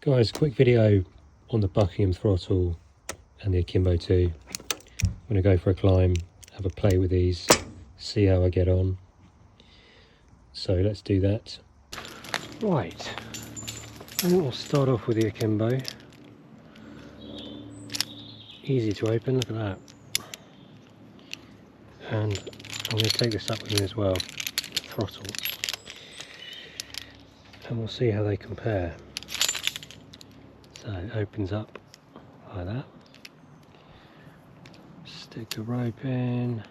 Guys, quick video on the Buckingham Throttle and the Akimbo 2. I'm going to go for a climb, have a play with these, see how I get on. So let's do that. Right, I think we'll start off with the Akimbo. Easy to open, look at that. And I'm going to take this up with me as well, the throttle. And we'll see how they compare. So it opens up like that. Stick the rope in.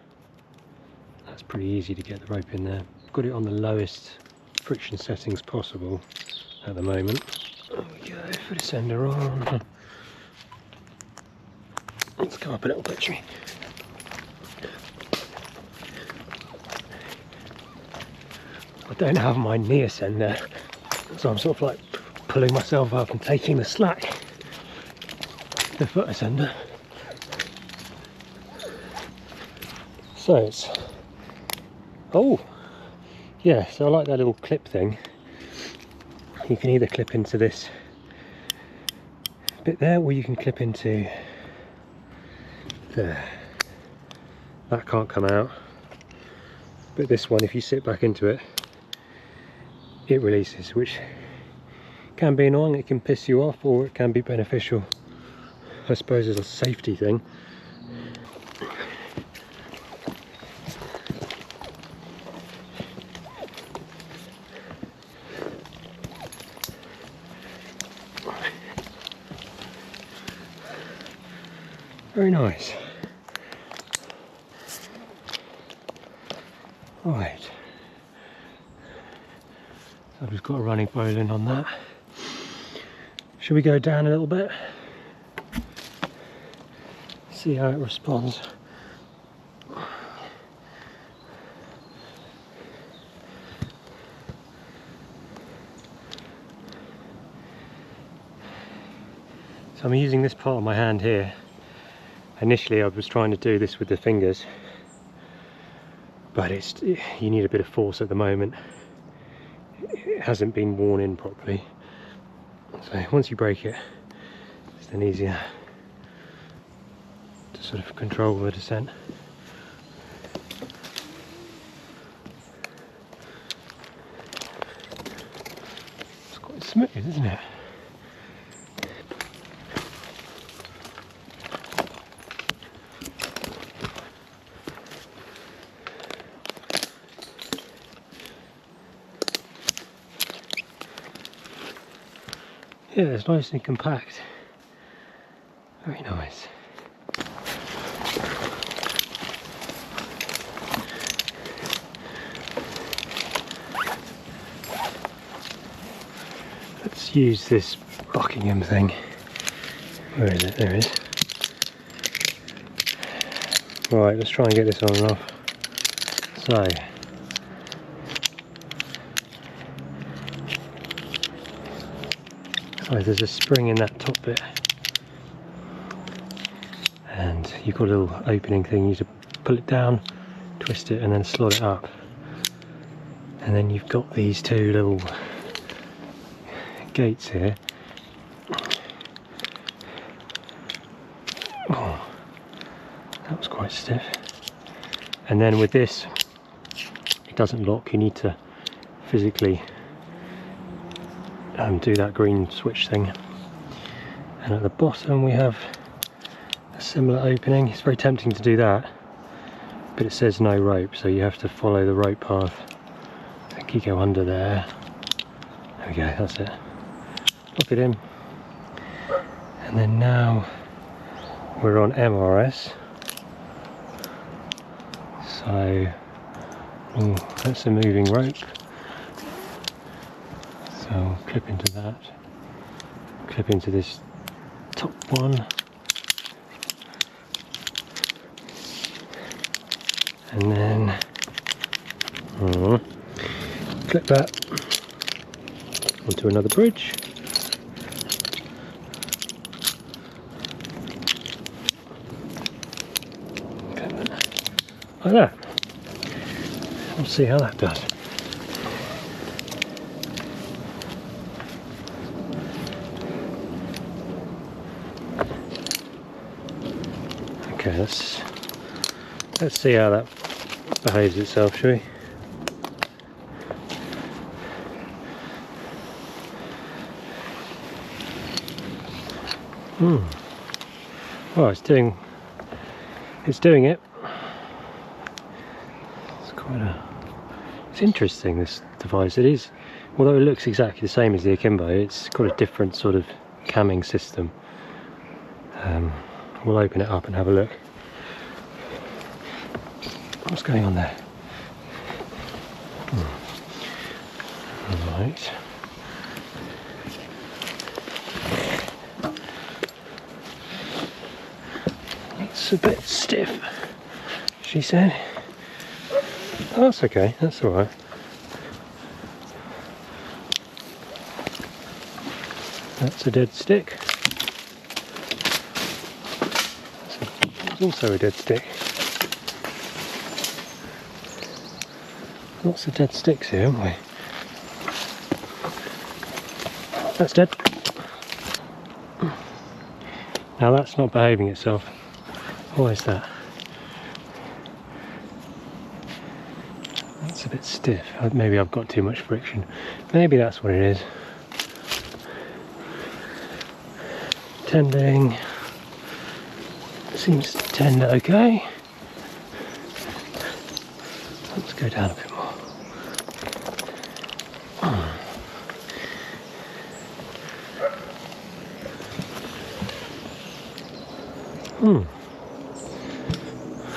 That's pretty easy to get the rope in there. Got it on the lowest friction settings possible at the moment. There we go, foot ascender on. Let's go up a little bit, shall we? I don't have my knee ascender, so I'm sort of like pulling myself up and taking the slack. The foot ascender. So it's, oh yeah, so I like that little clip thing. You can either clip into this bit there, or you can clip into there. That can't come out, but this one, if you sit back into it, it releases, which can be annoying. It can piss you off, or it can be beneficial, I suppose, as a safety thing. Very nice. Right, I've just got a running bowline on that. Should we go down a little bit? See how it responds. So I'm using this part of my hand here. Initially I was trying to do this with the fingers, but you need a bit of force at the moment. It hasn't been worn in properly. So once you break it, it's then easier to sort of control the descent. It's quite smooth, isn't it? Yeah, it's nice and compact. Very nice. Let's use this Buckingham thing. Where is it? There it is. Right, let's try and get this on and off. So, there's a spring in that top bit, and you've got a little opening thing. You need to pull it down, twist it, and then slot it up. And then you've got these two little gates here. Oh, that was quite stiff. And then with this, it doesn't lock. You need to physically do that green switch thing. And at the bottom we have a similar opening. It's very tempting to do that, but it says no rope, so you have to follow the rope path. I think you go under there. There we go, that's it. Lock it in. And then now we're on MRS. So, that's a moving rope. So clip into that, clip into this top one, and then clip that onto another bridge. Like that. We'll see how that does. Okay, let's see how that behaves itself, shall we? Well, it's doing it. It's interesting, this device. It is, although it looks exactly the same as the Akimbo, it's got a different sort of camming system. We'll open it up and have a look. What's going on there? Right. It's a bit stiff, she said. Oh, that's okay, that's alright. That's a dead stick. That's also a dead stick. Lots of dead sticks here, haven't we? That's dead. Now that's not behaving itself. Why is that? That's a bit stiff. Maybe I've got too much friction. Maybe that's what it is. Tending. Seems to tend okay. Let's go down a bit more.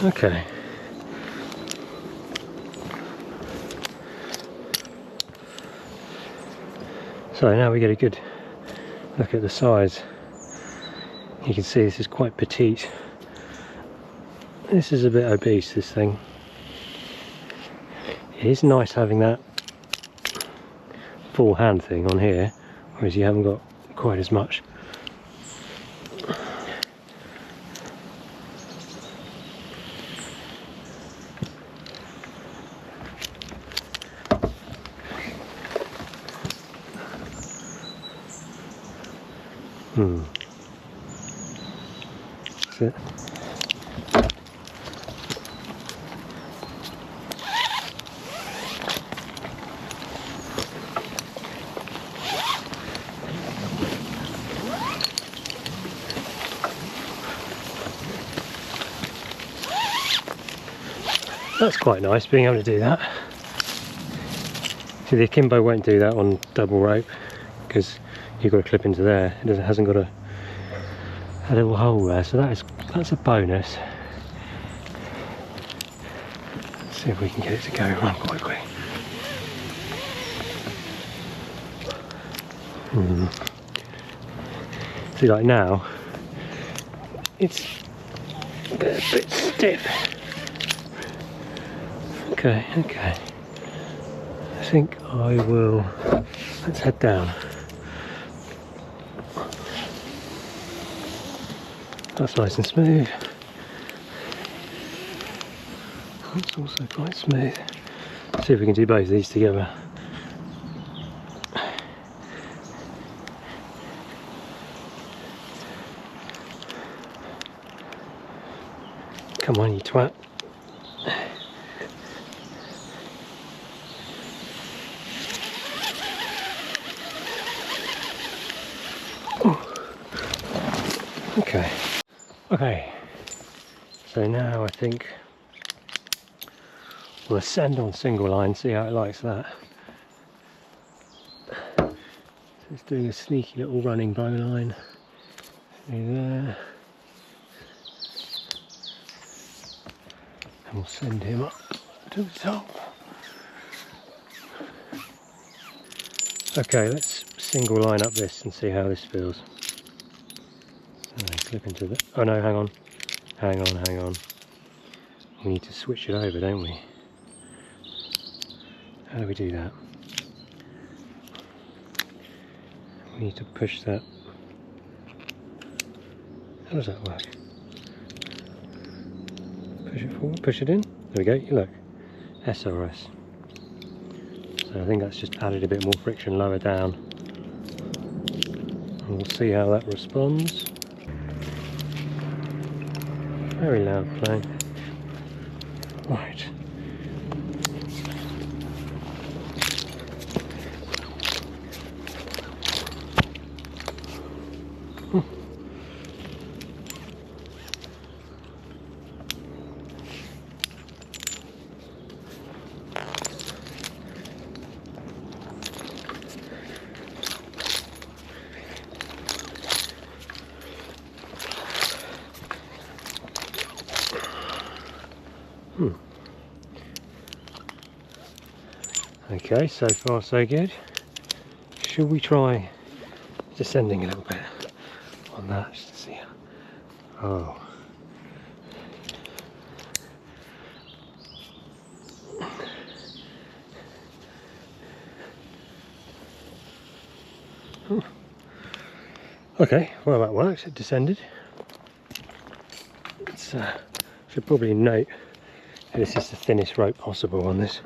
Okay. So now we get a good look at the size. You can see this is quite petite. This is a bit obese, this thing. It is nice having that full hand thing on here, whereas you haven't got quite as much. That's it. That's quite nice being able to do that. See, the Akimbo won't do that on double rope because you've got to clip into there. It hasn't got a little hole there, so that's a bonus. Let's see if we can get it to go run quite quick. See, like now, it's a bit stiff. Okay. I think I will. Let's head down. That's nice and smooth. That's also quite smooth. Let's see if we can do both of these together. Come on, you twat. Okay, so now I think we'll ascend on single line, see how it likes that. So it's doing a sneaky little running bowline through there. And we'll send him up to the top. Okay, let's single line up this and see how this feels. Clip into the, oh no, hang on. We need to switch it over, don't we? How do we do that? We need to push that. How does that work? Push it forward, push it in. There we go, you look. SRS. So I think that's just added a bit more friction lower down. And we'll see how that responds. Very loud plane. Right. Okay, so far so good. Should we try descending a little bit on that just to see? Oh. Okay, well that works, it descended. It's, should probably note that this is the thinnest rope possible on this.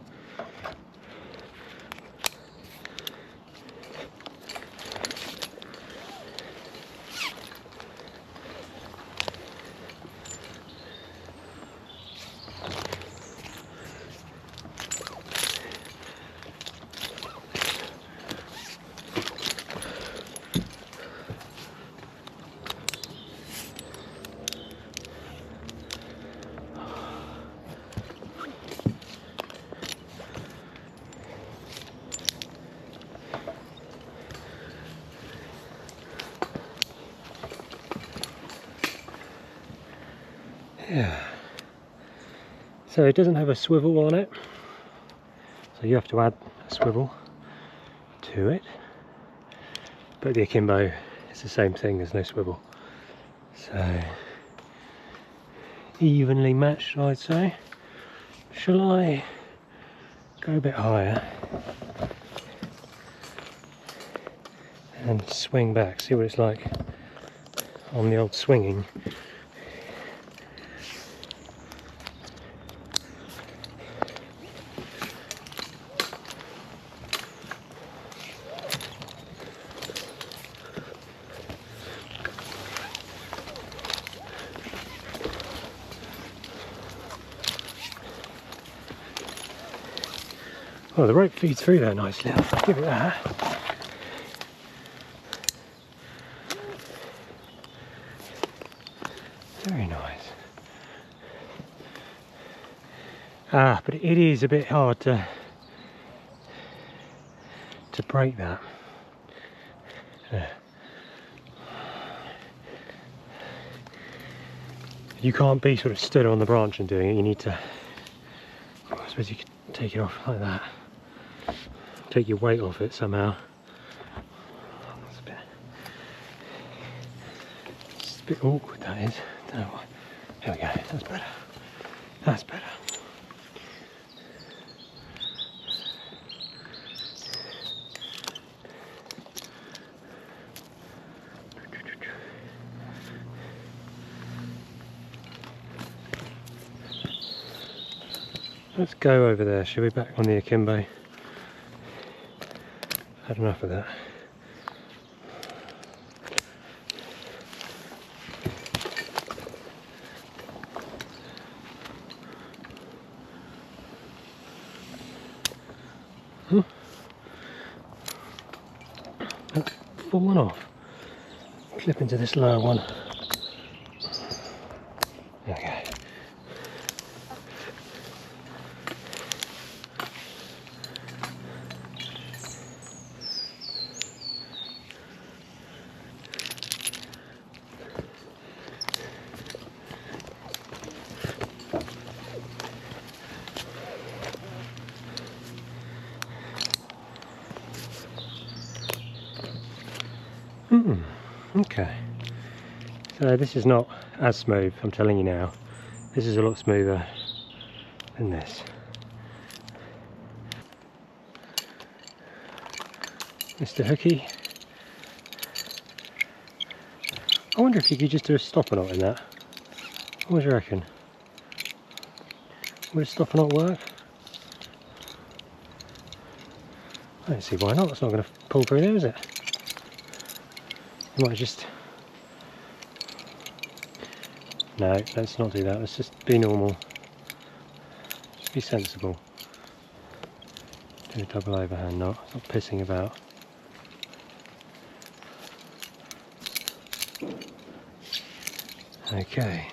Yeah. So it doesn't have a swivel on it, so you have to add a swivel to it. But the Akimbo is the same thing, there's no swivel. So evenly matched, I'd say. Shall I go a bit higher and swing back, see what it's like on the old swinging? Oh, the rope feeds through there nicely. I'll give it that. Very nice. Ah, but it is a bit hard to break that. You can't be sort of stood on the branch and doing it. You need to, I suppose you could take it off like that. Take your weight off it somehow. It's a bit awkward, that is. Don't know why. There we go, that's better. That's better. Let's go over there, shall we, back on the Akimbo? Had enough of that. That's fallen off. Clip into this lower one. Okay. Okay, so this is not as smooth, I'm telling you now. This is a lot smoother than this. Mr. Hooky, I wonder if you could just do a stopper knot in that. What do you reckon? Would a stopper knot work? I don't see why not, it's not going to pull through there, is it? You might just No, let's not do that. Let's just be normal. Just be sensible. Do a double overhand knot. Stop pissing about. Okay.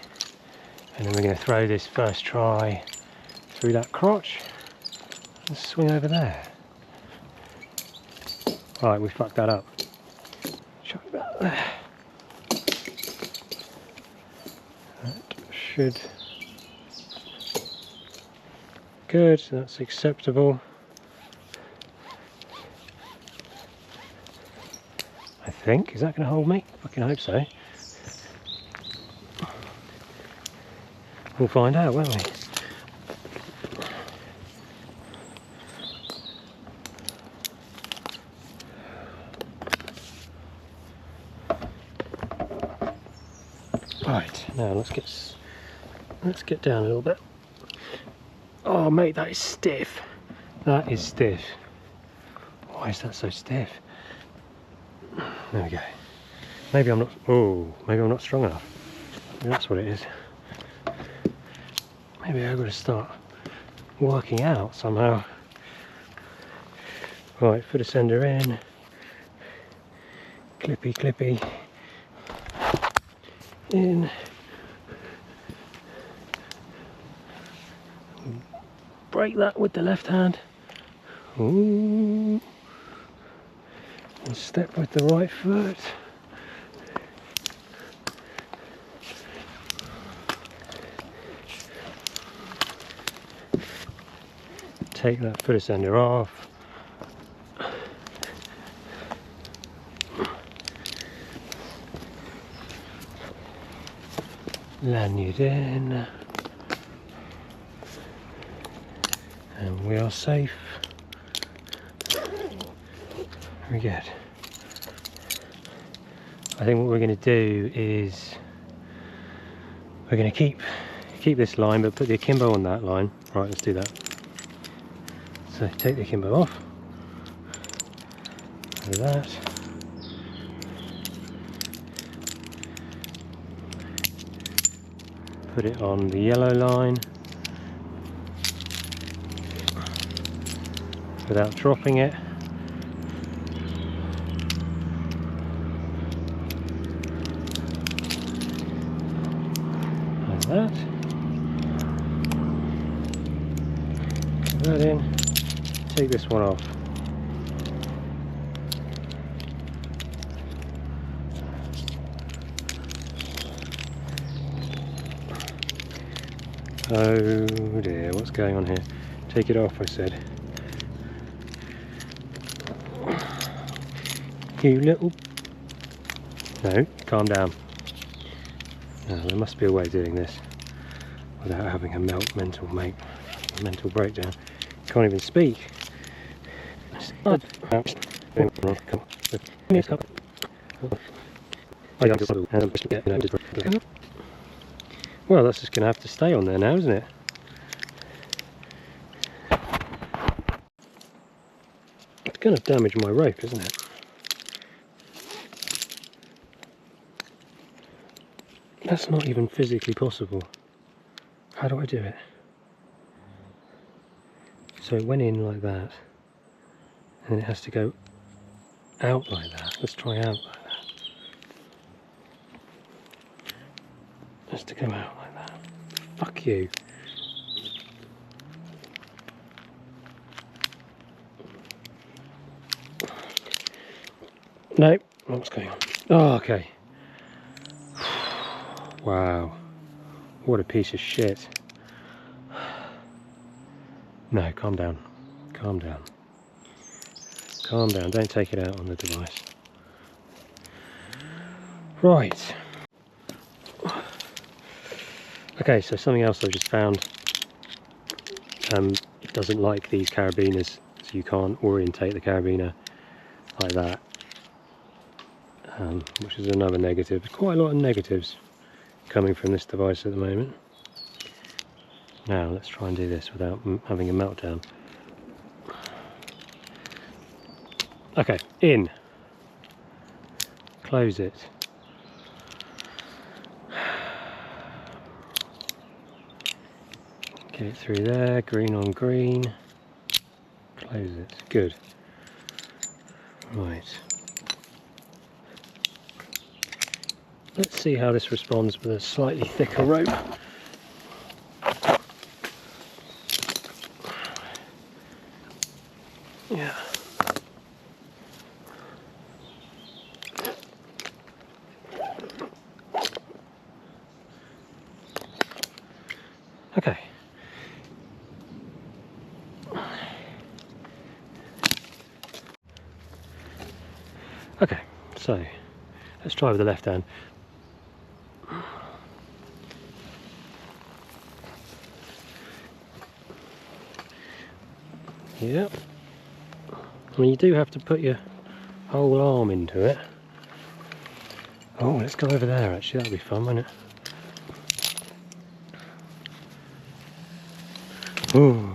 And then we're going to throw this first try through that crotch and swing over there. Right, we fucked that up. Chuck that there. That should... Good, that's acceptable. I think. Is that going to hold me? I fucking hope so. We'll find out, won't we? Right, now let's get down a little bit. Oh mate, that is stiff. That is stiff. Why is that so stiff? There we go. Maybe I'm not. Oh, maybe I'm not strong enough. Maybe that's what it is. Maybe I've got to start working out somehow. Right, foot ascender in. Clippy, clippy. In. Break that with the left hand. Ooh. And step with the right foot. Take that foot ascender off. Lanyard in. And we are safe. Very good. I think what we're going to do is we're going to keep this line, but put the akimbo on that line. Right, let's do that. So take the akimbo off. Like that. Put it on the yellow line without dropping it. Like that. Put that in. Take this one off. Oh dear, what's going on here? Take it off, I said. You little... No, calm down. No, there must be a way of doing this without having a mental breakdown. Can't even speak. Well, that's just going to have to stay on there now, isn't it? It's going to damage my rope, isn't it? That's not even physically possible. How do I do it? So it went in like that, and it has to go out like that. Let's try out like that. It has to go out like that. Fuck you. No, what's going on? Oh, okay. Wow. What a piece of shit. No, calm down. Calm down. Calm down. Don't take it out on the device. Right. Okay, so something else I've just found. It doesn't like these carabiners, so you can't orientate the carabiner like that. Which is another negative. There's quite a lot of negatives coming from this device at the moment. Now let's try and do this without having a meltdown. Okay, in. Close it. Get it through there, green on green. Close it, good. Right. Let's see how this responds with a slightly thicker rope. Yeah. Okay. Okay, so let's try with the left hand. Yep. I mean, you do have to put your whole arm into it. Oh, let's go over there actually, that'll be fun, won't it? Ooh.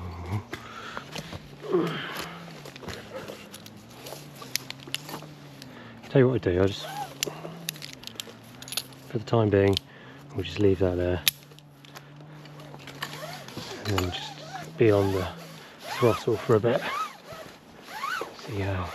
Tell you what I do, I'll just, for the time being, we'll just leave that there. And then just be on the throttle for a bit. See how.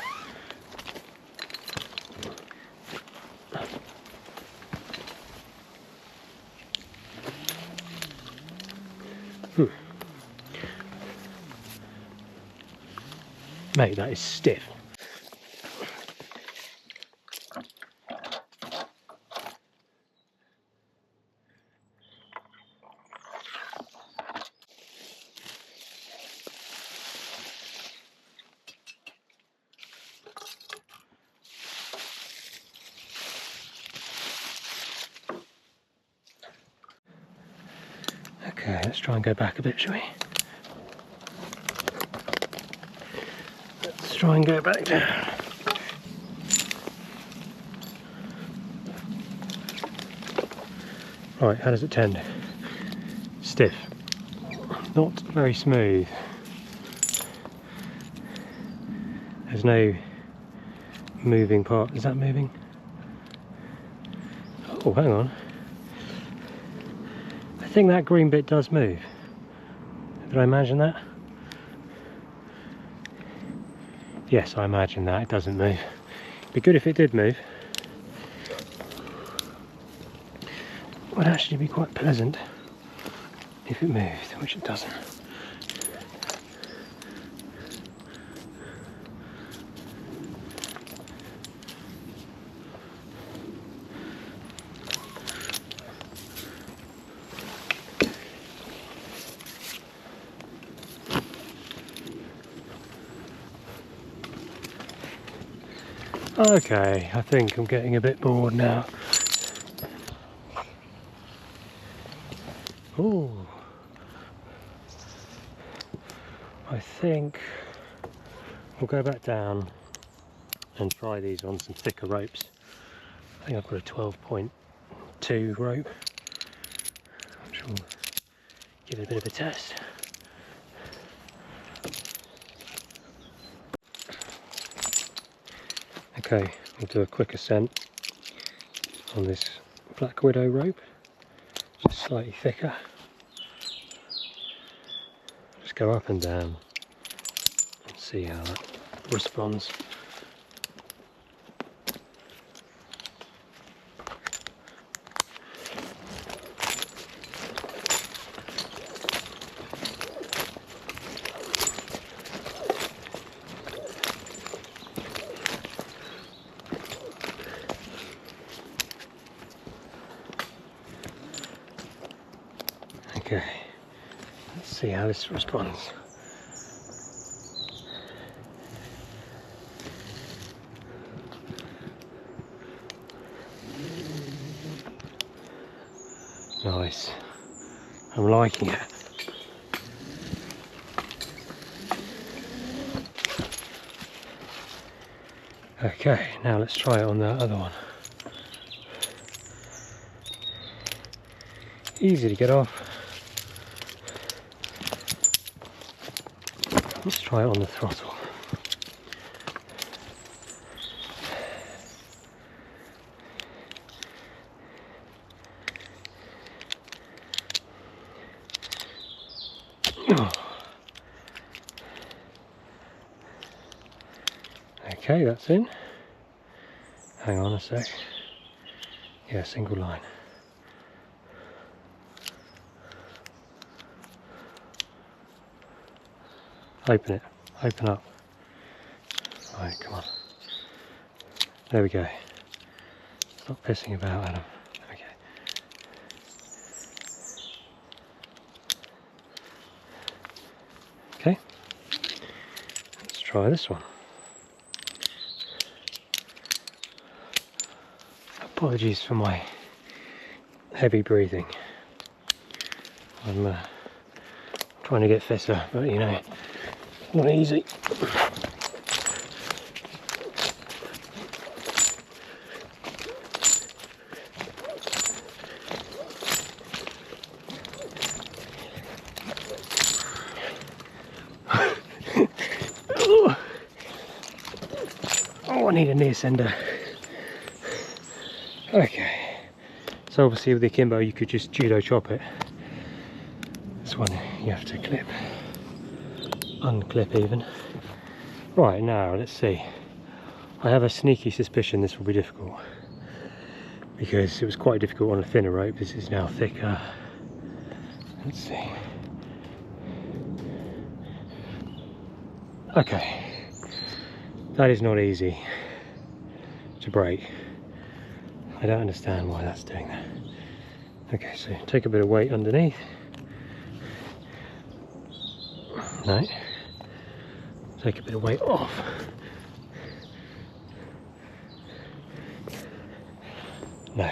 Mate, that is stiff. Okay, let's try and go back a bit, shall we? Let's try and go back down. Right, how does it tend? Stiff. Not very smooth. There's no moving part. Is that moving? Oh, hang on. I think that green bit does move. Did I imagine that? Yes, I imagine that. It doesn't move. It'd be good if it did move. It would actually be quite pleasant if it moved, which it doesn't. Okay, I think I'm getting a bit bored now. Ooh. I think we'll go back down and try these on some thicker ropes. I think I've got a 12.2 rope, which will give it a bit of a test. Okay, we'll do a quick ascent on this Black Widow rope, just slightly thicker. Just go up and down and see how that responds. Okay, let's see how this responds. Nice, I'm liking it. Okay, now let's try it on the other one. Easy to get off. Let's try it on the throttle. Okay, that's in. Hang on a sec. Yeah, single line. Open it. Open up. Right, come on. There we go. Stop pissing about, Adam. Okay. Okay. Let's try this one. Apologies for my heavy breathing. I'm trying to get fitter, but you know, not easy. Oh, I need a knee sender. Okay, so obviously with the Akimbo you could just judo chop it. This one you have to clip, unclip even. Right, now let's see. I have a sneaky suspicion this will be difficult, because it was quite difficult on a thinner rope. This is now thicker. Let's see. Okay, that is not easy to break. I don't understand why that's doing that. Okay, so take a bit of weight underneath. No. Take a bit of weight off. No.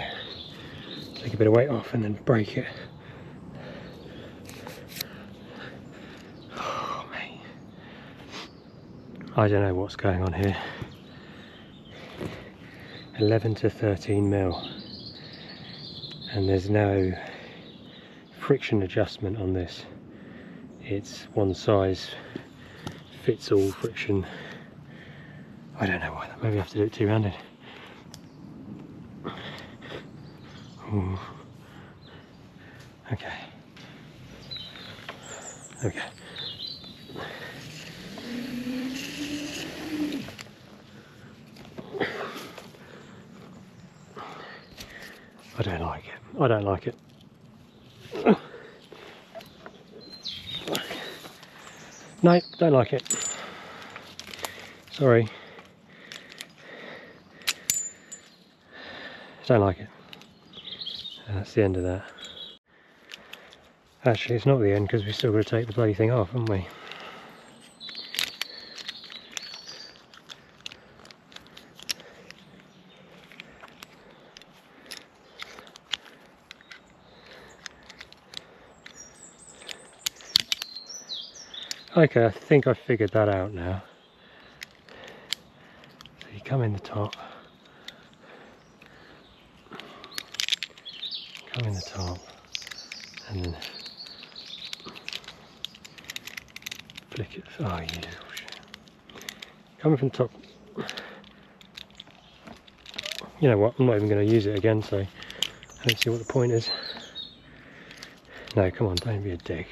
Take a bit of weight off and then break it. Oh, mate. I don't know what's going on here. 11 to 13 mil. And there's no friction adjustment on this. It's one size fits all friction. I don't know why. Maybe I have to do it two-handed. Ooh. Okay. Okay. I don't like it. I don't like it. No, don't like it. Sorry. Don't like it. And that's the end of that. Actually, it's not the end, because we've still got to take the bloody thing off, haven't we? Okay, I think I've figured that out now. So you come in the top. Come in the top. And then flick it. Oh, you little shit. Coming from the top. You know what, I'm not even going to use it again, so I don't see what the point is. No, come on, don't be a dick.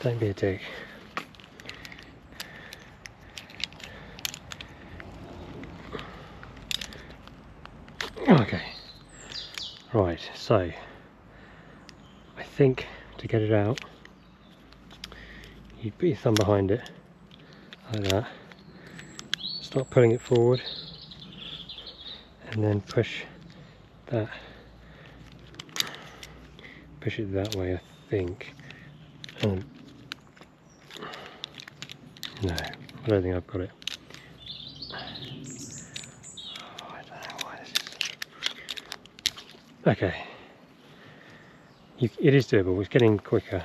Don't be a dick. Okay. Right, so I think to get it out, you put your thumb behind it, like that. Start pulling it forward, and then push that. Push it that way, I think. And no, I don't think I've got it. Oh, I don't know why this is. Okay. It is doable, it's getting quicker.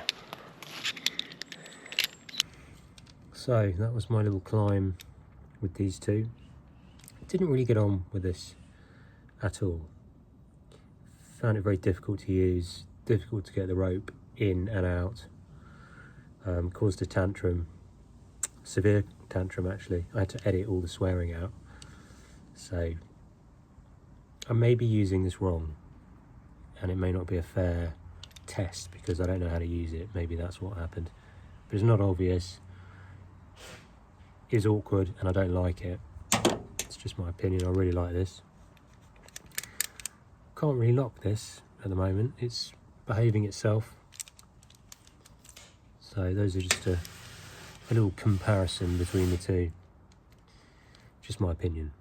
So that was my little climb with these two. Didn't really get on with this at all. Found it very difficult to use, difficult to get the rope in and out. Caused a tantrum, severe tantrum actually. I had to edit all the swearing out. So I may be using this wrong, and it may not be a fair test because I don't know how to use it. Maybe that's what happened. but it's not obvious. It's awkward and I don't like it. It's just my opinion. I really like this. Can't really lock this at the moment. It's behaving itself. So those are just a little comparison between the two. Just my opinion.